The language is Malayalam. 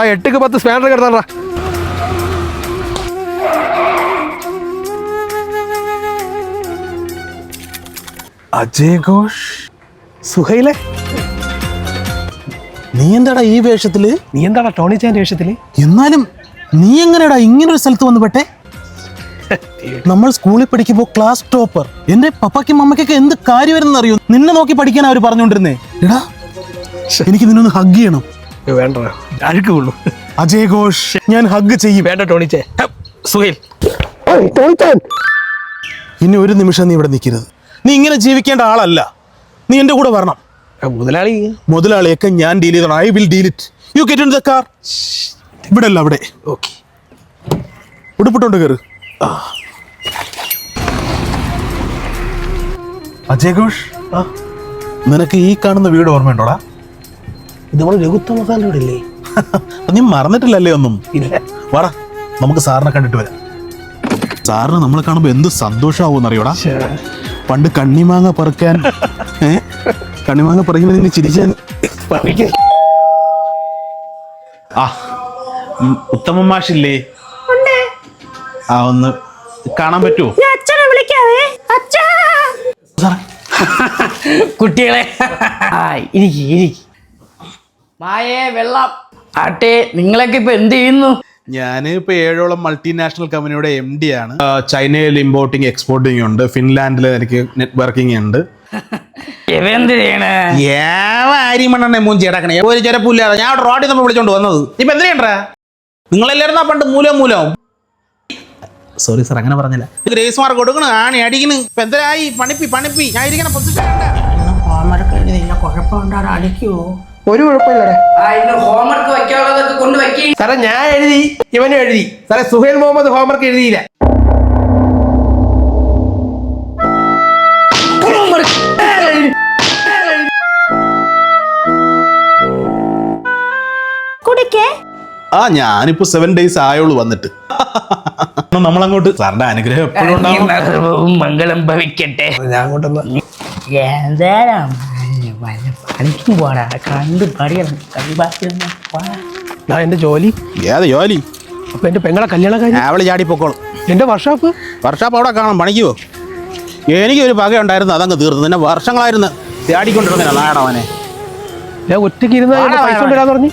8ക്ക് 10 സ്പാനർ കിടത്താ. അജയ് ഘോഷ്, സുഹൈലെ, നീ എന്താടാ ഈ വേഷത്തില്? നീ എന്താടാ ടോണി ചാന്റെ വേഷത്തില്? എന്നാലും നീ എങ്ങനെയാടാ ഇങ്ങനൊരു സ്ഥലത്ത് വന്ന് പെട്ടെ? നമ്മൾ സ്കൂളിൽ പഠിക്കുമ്പോ ക്ലാസ് ടോപ്പർ. എന്റെ പപ്പാക്കും അമ്മയ്ക്കൊക്കെ എന്ത് കാര്യമായിരുന്നു അറിയോ? നിന്നെ നോക്കി പഠിക്കാൻ അവർ പറഞ്ഞോണ്ടിരുന്നേ. എടാ എനിക്ക് നിന്നൊന്ന് ഹഗ് ചെയ്യണം. വേണ്ട, അഴുക്ക് കൊള്ളു. അജയ് ഘോഷ്, ഞാൻ ഹഗ് ചെയ്യും. വേണ്ട ടോണിച്ചേ. സുഹൈൽ, ഇനി ഒരു നിമിഷം നീ ഇവിടെ നിൽക്കരുത്. നീ ഇങ്ങനെ ജീവിക്കേണ്ട ആളല്ല. നീ എന്റെ കൂടെ വരണം. മുതലാളി, മുതലാളിയൊക്കെ ഞാൻ ഡീൽ ചെയ്തോളാം. I will deal it. You get in the car. ഇവിടെ അല്ല, അവിടെ. ഓക്കെ. ഉടുപ്പിട്ടോണ്ട് കയറ്. അജയ് ഘോഷ്, നിനക്ക് ഈ കാണുന്ന വീട് ഓർമ്മയുണ്ടോടാ? ഇത് നമ്മൾ രഘുത്വ മസാല വീടില്ലേ? നീ മറന്നിട്ടില്ലല്ലേ ഒന്നും? ഇല്ല. വാടാ, നമുക്ക് സാറിനെ കണ്ടിട്ട് വരാം. സാറിന് നമ്മളെ കാണുമ്പോ എന്ത് സന്തോഷമാവും അറിയോടാ? പണ്ട് കണ്ണിമാങ്ങ പറിക്കാൻ കണ്ണിമാങ്ങ പറിക്കുമ്പോൾ നിന്നെ ചിരിക്കാൻ. ആ ഉത്തമ മാഷില്ലേ? ആ ഒന്ന് കാണാൻ പറ്റുമോ? കുട്ടികളെ മായേ വെള്ളം ആട്ടെ. നിങ്ങളൊക്കെ ഇപ്പൊ എന്ത് ചെയ്യുന്നു? ഞാൻ ഇപ്പോൾ 7ഓളം മൾട്ടിനാഷണൽ കമ്പനിയുടെ MD ആണ്. ചൈനയിൽ ഇമ്പോർട്ടിങ് എക്സ്പോർട്ടിങ് ഉണ്ട്. ഫിൻലാൻഡിൽ എനിക്ക് നെറ്റ്വർക്കിംഗ് ഉണ്ട്. എന്ത് ചെയ്യണേ? മൂഞ്ചിടക്കണേ ഒരു ചെരപ്പില്ലാതെ ഞാൻ റോഡിൽ നമ്മൾ വിളിച്ചോണ്ട് വന്നത്. ഇപ്പൊ എന്ത് ചെയ്യണ്ടാ? നിങ്ങളെല്ലാരും പണ്ട് മൂലം സോറി സാർ, അങ്ങനെ പറഞ്ഞില്ല. ഗ്രേസ് മാർക്ക് കൊടുക്കണ ആണി അടിക്കണ്. ഇപ്പൊ എന്തരായി? പണിപ്പി ഞാൻ ഇരിക്കണ അടിക്കുവോ? ഒരു കുഴപ്പമില്ലടേ ഹോംവർക്ക് വെക്കാനുള്ളതൊക്കെ കൊണ്ട് വെക്കി. സാറേ ഞാൻ എഴുതി, ഇവനും എഴുതി. സാറേ സുഹൈൽ മുഹമ്മദ് ഹോംവർക്ക് എഴുതിയില്ല. ഞാനിപ്പോ 7 days ആയോളൂ വന്നിട്ട്. നമ്മളങ്ങോട്ട് സാറിന്റെ അനുഗ്രഹം എപ്പോഴും ഉണ്ടാവും. മംഗളം ഭവിക്കട്ടെ. ഞാൻ അങ്ങോട്ടൊന്ന് പണിക്കും പോടാ. കണ്ട് പടിയാണ് എന്റെ ജോലി. ഏത് ജോലി? അപ്പൊ എന്റെ പെങ്ങളെ കല്യാണം കഴിഞ്ഞ അവള് ചാടി പൊക്കോളും. എന്റെ വർഷാപ്പ് അവിടെ കാണാം. പണിക്കുവോ? എനിക്കൊരു പക ഉണ്ടായിരുന്നു, അതങ്ങ് തീർന്നു. പിന്നെ വർഷങ്ങളായിരുന്നു ചാടിക്കൊണ്ടിരുന്നില്ല നാടവനെ. ഞാൻ ഒറ്റയ്ക്ക് ഇരുന്ന് പൈസ കൊണ്ടുവരാന്ന് പറഞ്ഞു.